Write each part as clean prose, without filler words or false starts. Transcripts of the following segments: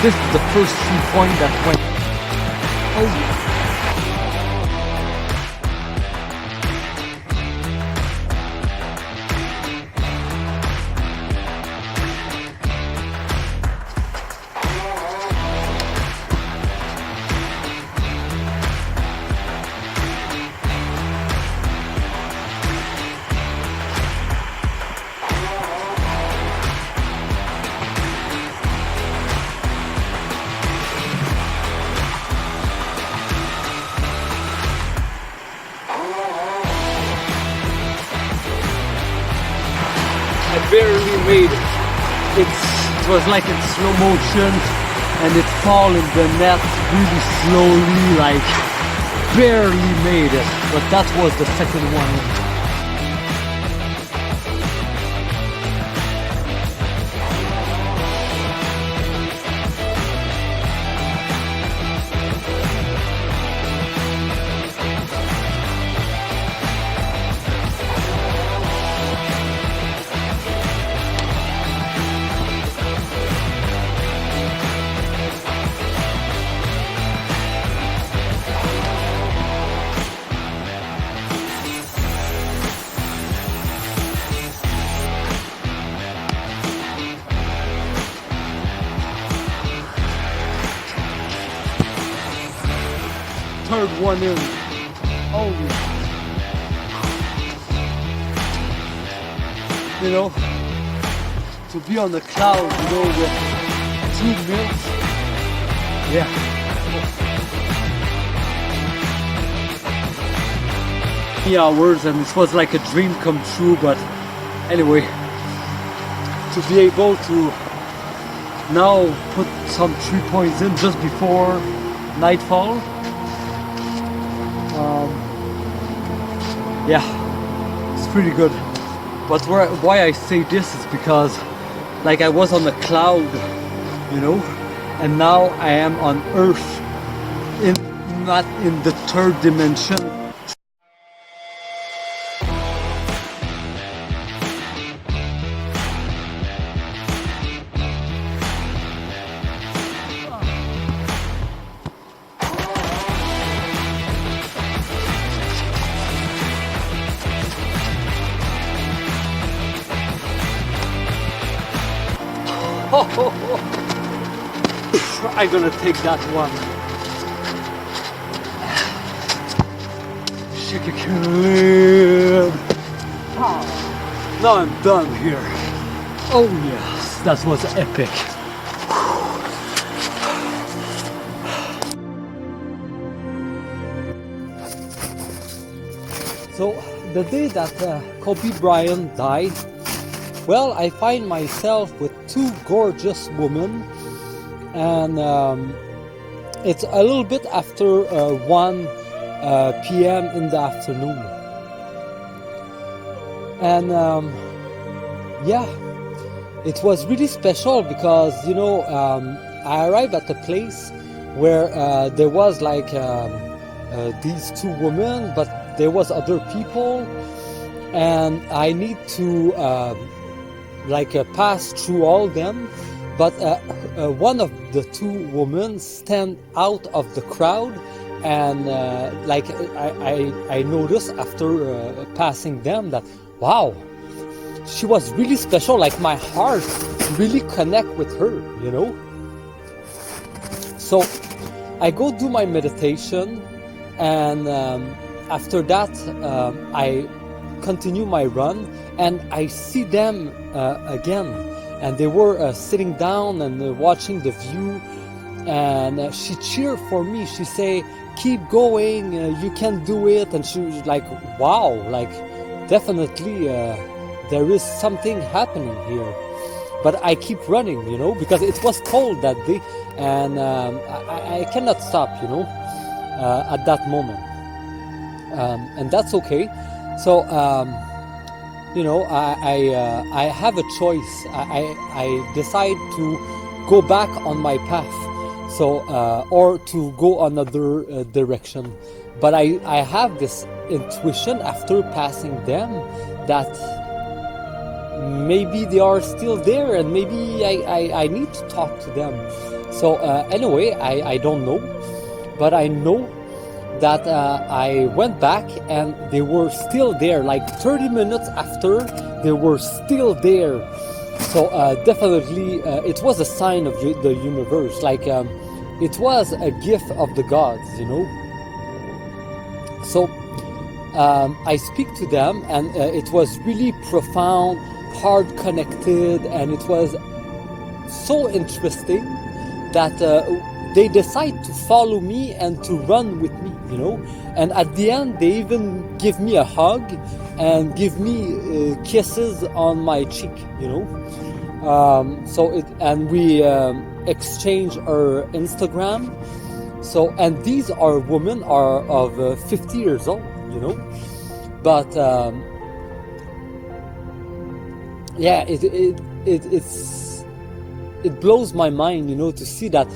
this is the first 3-point that went. Oh yeah. I barely made it. It was like in slow motion and it fall in the net really slowly, like barely made it. But that was the second one. Third one in. Oh, you know, to be on the cloud, you know, with 2 minutes. Yeah. 3 hours, and this was like a dream come true. But anyway, to be able to now put some 3 points in just before nightfall. Yeah, it's pretty good. But why I say this is because, like, I was on the cloud, you know, and now I am on Earth, not in the third dimension. I'm gonna take that one. Shake a lid. Now I'm done here. Oh yes, that was epic. So the day that Kobe Bryant died, well, I find myself with 2 gorgeous women, and it's a little bit after 1 p.m. in the afternoon. And yeah, it was really special because, you know, I arrived at a place where there was like these 2 women, but there was other people, and I need to pass through all them, but one of the 2 women stand out of the crowd, and I noticed after passing them that, wow, she was really special. Like, my heart really connect with her, you know. So I go do my meditation, and after that I continue my run, and I see them again, and they were sitting down and watching the view, and she cheered for me. She say, keep going, you can do it. And she was like, wow, like, definitely there is something happening here. But I keep running, you know, because it was cold that day, and I cannot stop, you know, at that moment, and that's okay. So you know, I have a choice. I decide to go back on my path, so or to go another direction. But I have this intuition after passing them that maybe they are still there, and maybe I need to talk to them. So anyway, I don't know, but I know that I went back and they were still there. Like 30 minutes after, they were still there. So definitely, it was a sign of the universe. Like it was a gift of the gods, you know. So I speak to them, and it was really profound, hard connected, and it was so interesting that they decide to follow me and to run with me, you know. And at the end, they even give me a hug and give me kisses on my cheek, you know. And we exchange our Instagram. So, and these are women are of 50 years old, you know. But yeah, it blows my mind, you know, to see that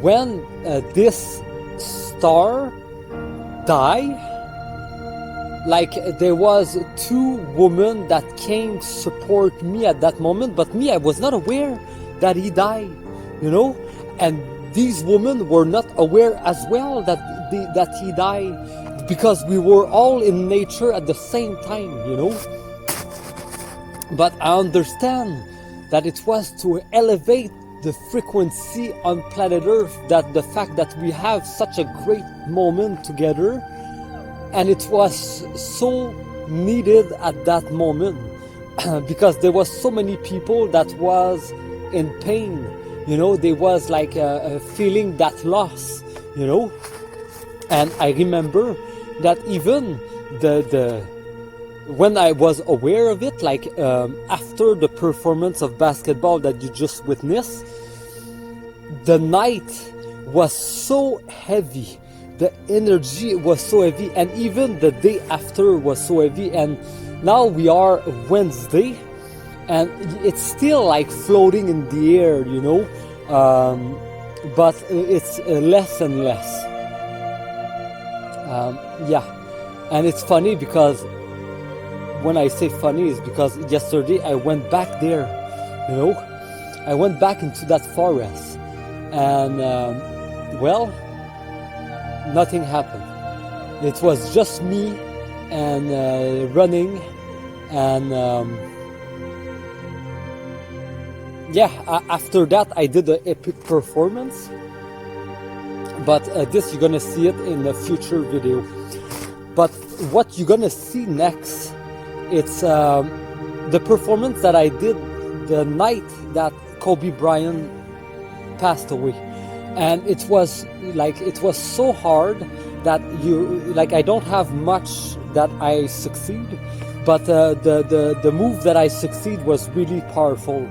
when this star died, like there was two women that came support me at that moment, but me, I was not aware that he died, you know, and these women were not aware as well that he died, because we were all in nature at the same time, you know. But I understand that it was to elevate the frequency on planet Earth, that the fact that we have such a great moment together, and it was so needed at that moment because there was so many people that was in pain, you know. There was like feeling that loss, you know. And I remember that even when I was aware of it, like after the performance of basketball that you just witnessed, the night was so heavy, the energy was so heavy, and even the day after was so heavy. And now we are Wednesday, and it's still like floating in the air, you know, but it's less and less. Yeah, and it's funny because when I say funny is because yesterday I went back there, you know. I went back into that forest, and well, nothing happened. It was just me and running, and yeah, after that I did an epic performance, but this you're gonna see it in a future video. But what you're gonna see next, it's the performance that I did the night that Kobe Bryant passed away. And it was so hard that I don't have much that I succeed, but the move that I succeed was really powerful.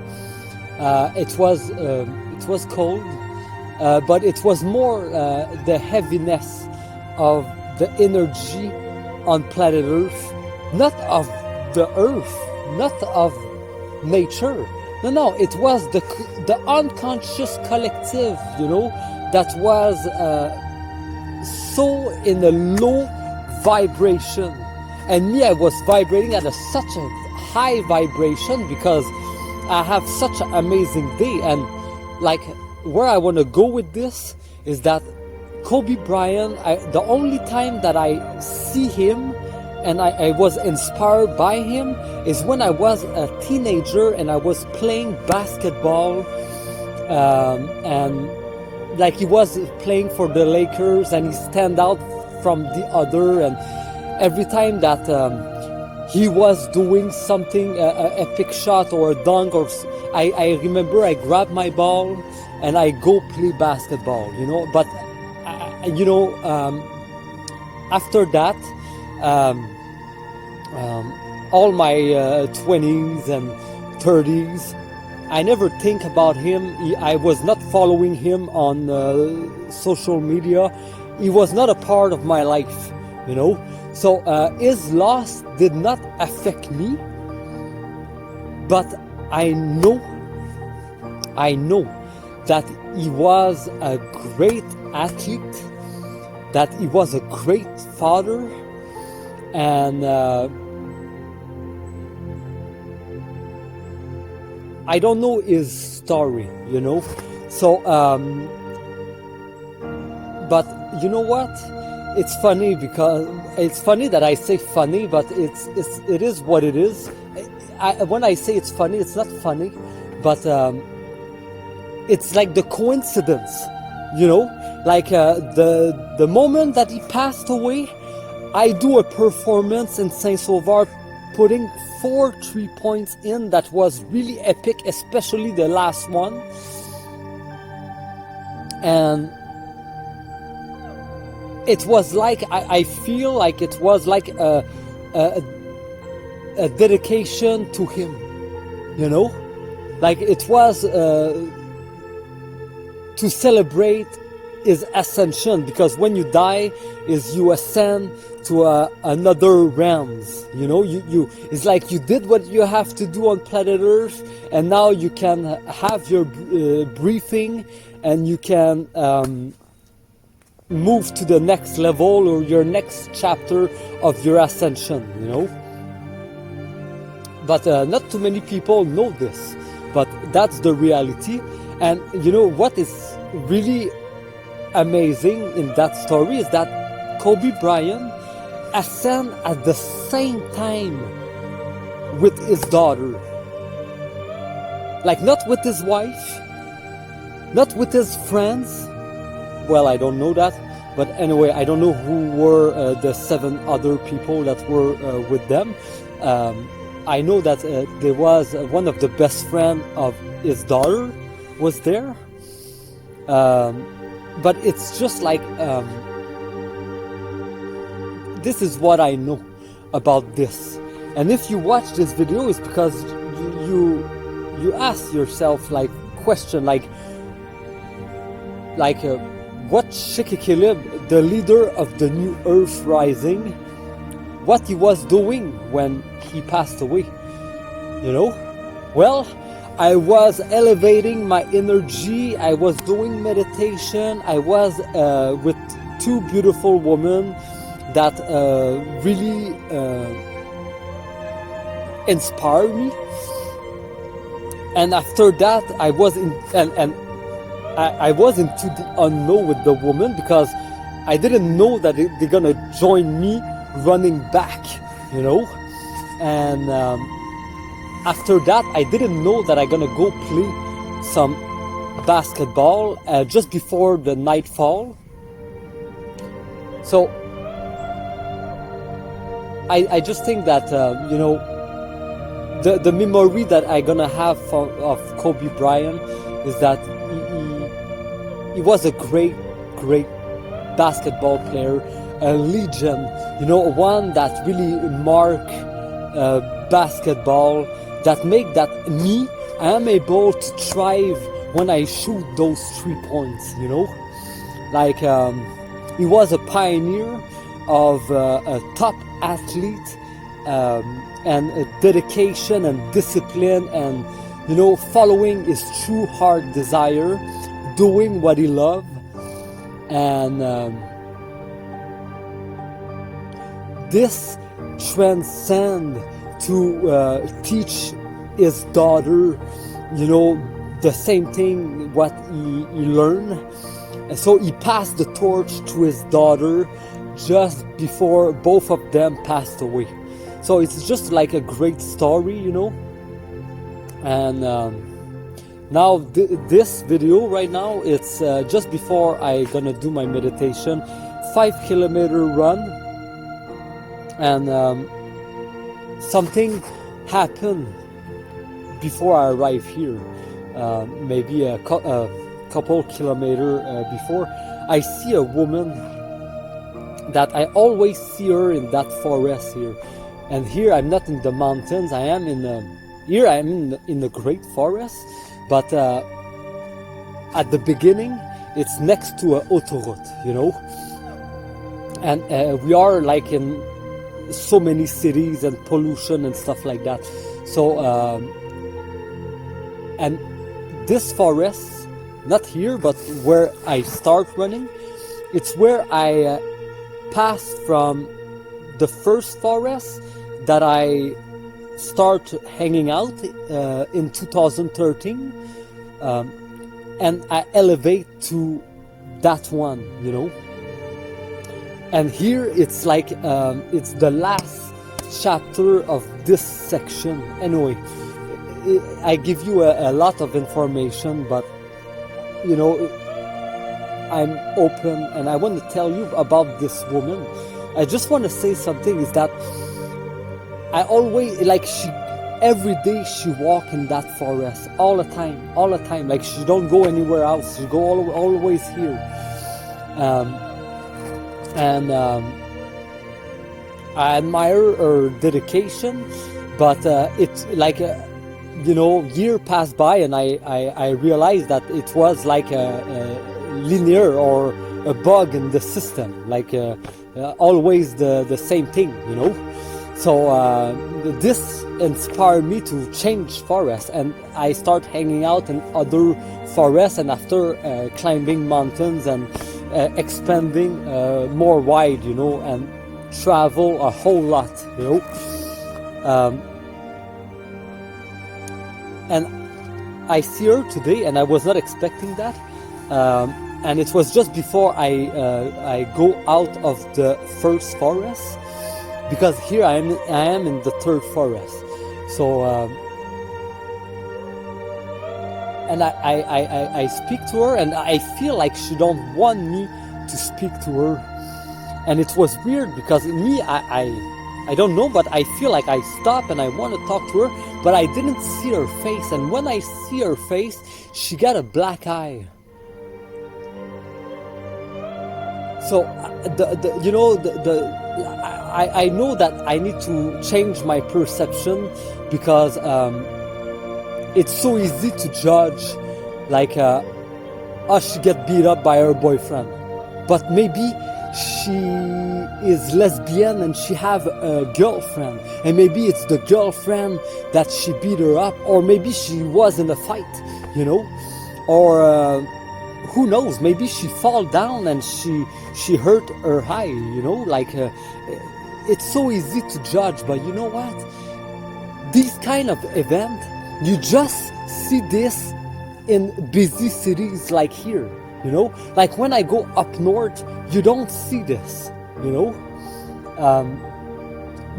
It was cold, but it was more the heaviness of the energy on planet Earth, not of the Earth, not of nature. No, it was the unconscious collective, you know, that was so in a low vibration. And me, I was vibrating at such a high vibration because I have such an amazing day. And like where I want to go with this is that Kobe Bryant, the only time that I see him and I was inspired by him is when I was a teenager and I was playing basketball, and like he was playing for the Lakers and he stand out from the other, and every time that he was doing something, a epic shot or a dunk, or I remember I grabbed my ball and I go play basketball, you know. But you know, after that, all my 20s and 30s, I never think about him. I was not following him on social media. He was not a part of my life, you know. So his loss did not affect me, but I know that he was a great athlete, that he was a great father, and I don't know his story, you know. So but you know what? It's funny because it's funny that I say funny, but it is what it is. When I say it's funny, it's not funny, but it's like the coincidence, you know, like the moment that he passed away, I do a performance in Saint-Sauveur, putting 4 3-points in that was really epic, especially the last one. And it was like, I feel like it was like a dedication to him, you know? Like it was to celebrate his ascension, because when you die is you ascend to another realms, you know, you it's like you did what you have to do on planet Earth, and now you can have your briefing, and you can move to the next level or your next chapter of your ascension, you know. But not too many people know this, but that's the reality. And you know what is really amazing in that story is that Kobe Bryant ascend at the same time with his daughter. Like not with his wife, not with his friends. Well, I don't know that, but anyway, I don't know who were the 7 other people that were with them. I know that there was one of the best friends of his daughter was there. But it's just like, this is what I know about this. And if you watch this video, it's because you ask yourself like question like what Shikikilib, the leader of the New Earth Rising, what he was doing when he passed away, you know? Well, I was elevating my energy, I was doing meditation, I was with 2 beautiful women that really inspired me. And after that, I was in, I was into the unknown with the woman, because I didn't know that they're gonna join me running back, you know. And after that, I didn't know that I'm gonna go play some basketball just before the nightfall. So I just think that you know, the memory that I'm gonna have of Kobe Bryant is that he was a great basketball player, a legend, you know, one that really marked basketball, that make that me, I am able to thrive when I shoot those 3 points, you know. Like he was a pioneer of a top athlete, and a dedication and discipline, and you know, following his true heart desire, doing what he loved. And this transcend to teach his daughter, you know, the same thing what he learned. And so he passed the torch to his daughter just before both of them passed away. So it's just like a great story, you know. And now this video right now, it's just before I gonna do my meditation, 5-kilometer run. And something happened before I arrived here, maybe a couple kilometers before. I see a woman that I always see her in that forest here. And here I'm not in the mountains, I am in here I am in the great forest, but at the beginning it's next to an autoroute, you know. And we are like in so many cities and pollution and stuff like that. So and this forest, not here but where I start running, it's where I passed from the first forest that I start hanging out in 2013, and I elevate to that one, you know. And here it's like it's the last chapter of this section. Anyway, I give you a lot of information, but you know, I'm open and I want to tell you about this woman. I just want to say something is that I always, like, every day she walk in that forest all the time, like she don't go anywhere else, she go always here. I admire her dedication, but it's like you know, year passed by and I realized that it was like a linear or a bug in the system, like always the same thing, you know. So this inspired me to change forests, and I start hanging out in other forests, and after climbing mountains and expanding more wide, you know, and travel a whole lot, you know. And I see her today, and I was not expecting that. And it was just before I go out of the first forest, because here I am in the third forest. So and I speak to her, and I feel like she don't want me to speak to her, and it was weird because me I don't know, but I feel like I stop and I want to talk to her, but I didn't see her face, and when I see her face, she got a black eye. So you know, I know that I need to change my perception, because it's so easy to judge, like she get beat up by her boyfriend, but maybe she is lesbian and she have a girlfriend, and maybe it's the girlfriend that she beat her up, or maybe she was in a fight, you know, or who knows, maybe she fall down and she hurt her eye, you know, like it's so easy to judge. But you know what, these kind of event, you just see this in busy cities like here, you know, like when I go up north, you don't see this, you know.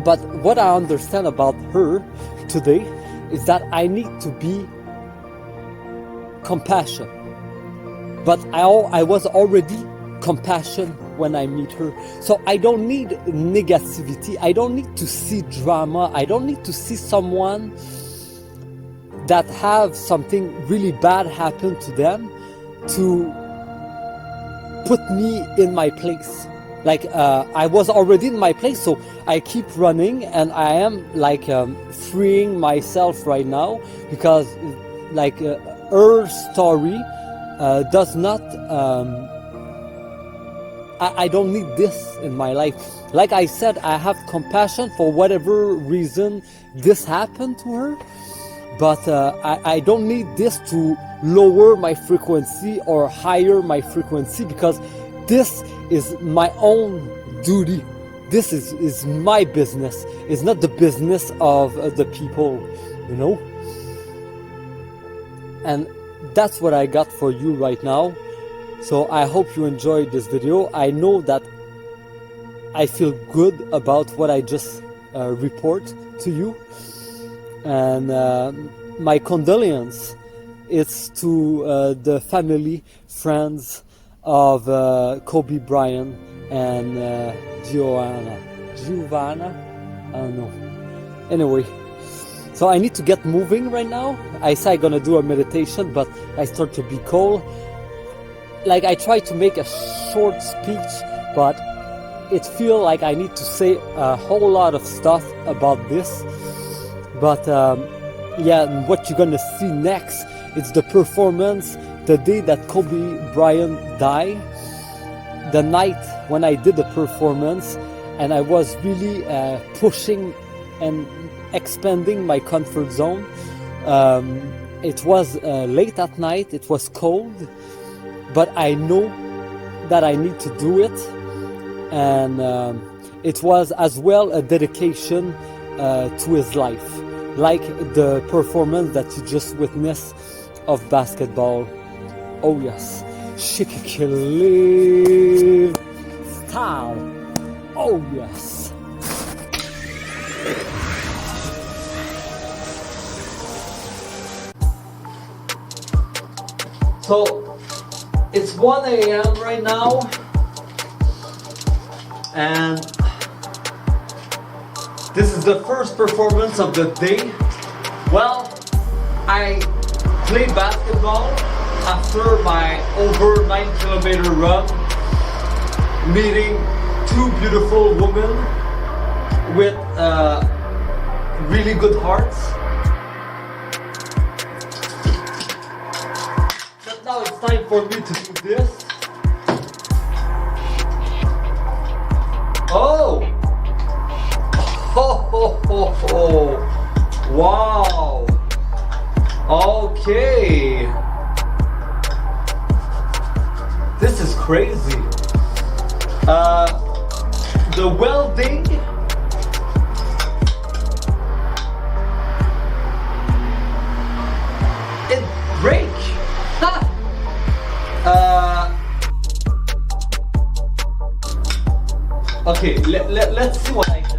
But what I understand about her today is that I need to be compassionate. But I was already compassion when I meet her. So I don't need negativity. I don't need to see drama. I don't need to see someone that have something really bad happen to them to put me in my place. Like I was already in my place, so I keep running, and I am like freeing myself right now, because like her story does not I don't need this in my life. Like I said, I have compassion for whatever reason this happened to her, but I don't need this to lower my frequency or higher my frequency, because this is my own duty. This is my business. It's not the business of the people, you know. And that's what I got for you right now. So I hope you enjoyed this video. I know that I feel good about what I just report to you. And my condolence is to the family, friends of Kobe Bryant and Giovanna. I don't know. Anyway, so I need to get moving right now. I said I'm gonna do a meditation, but I start to be cold. Like I try to make a short speech, but it feels like I need to say a whole lot of stuff about this. But yeah, what you're gonna see next is the performance the day that Kobe Bryant died, the night when I did the performance, and I was really pushing and expanding my comfort zone. It was late at night, it was cold, but I know that I need to do it, and it was as well a dedication to his life, like the performance that you just witnessed of basketball. Oh yes. Shikikili style. Oh yes. So it's 1 a.m. right now, and this is the first performance of the day. Well, I played basketball after my over 9-kilometer run, meeting two beautiful women with really good hearts. But now it's time for me to do this. Oh! Ho ho ho ho! Wow! Okay! This is crazy. The welding it break. Ha! Okay, let's see what I can do.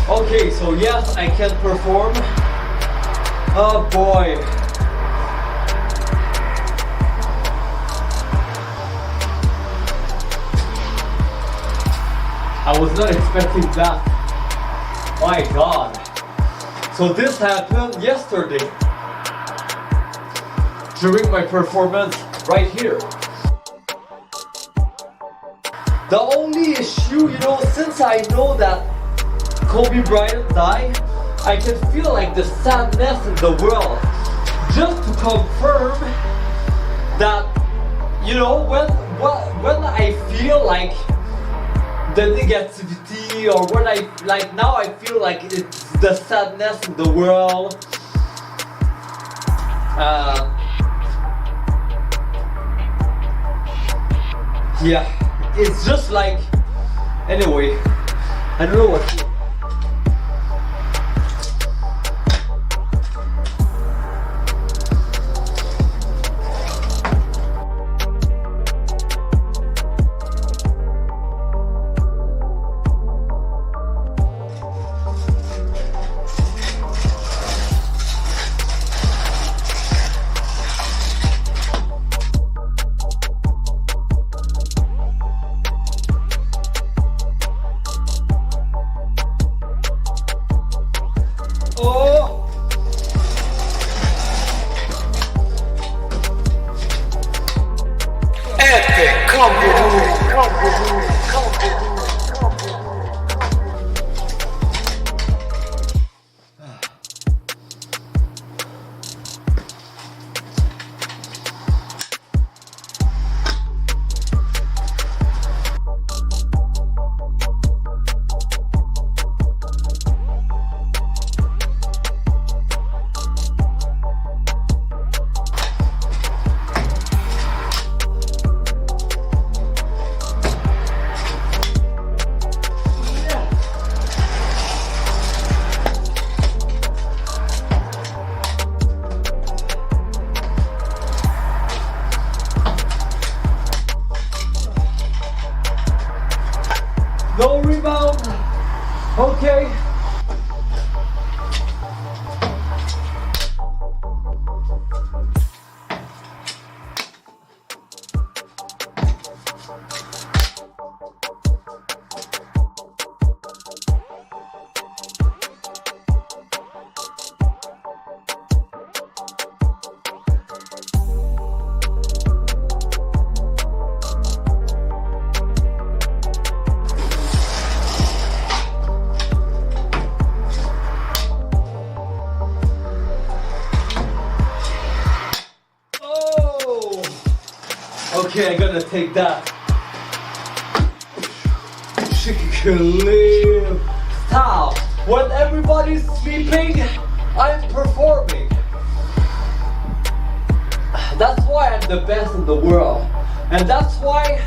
Okay, so yes, I can perform. Oh boy. I was not expecting that. My God. So this happened yesterday during my performance right here. The only issue, since I know that Kobe Bryant died, I can feel like the sadness in the world. Just to confirm that, when I feel like the negativity, or when I feel like it's the sadness in the world. Yeah, it's just like, anyway, I don't know what to do. Okay, I'm gonna take that. Chicken style. When everybody's sleeping, I'm performing. That's why I'm the best in the world. And that's why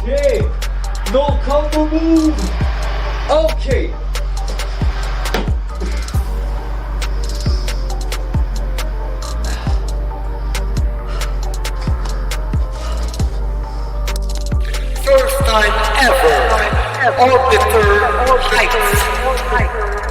okay. No combo move. Okay. First time ever, Orbiter Heights.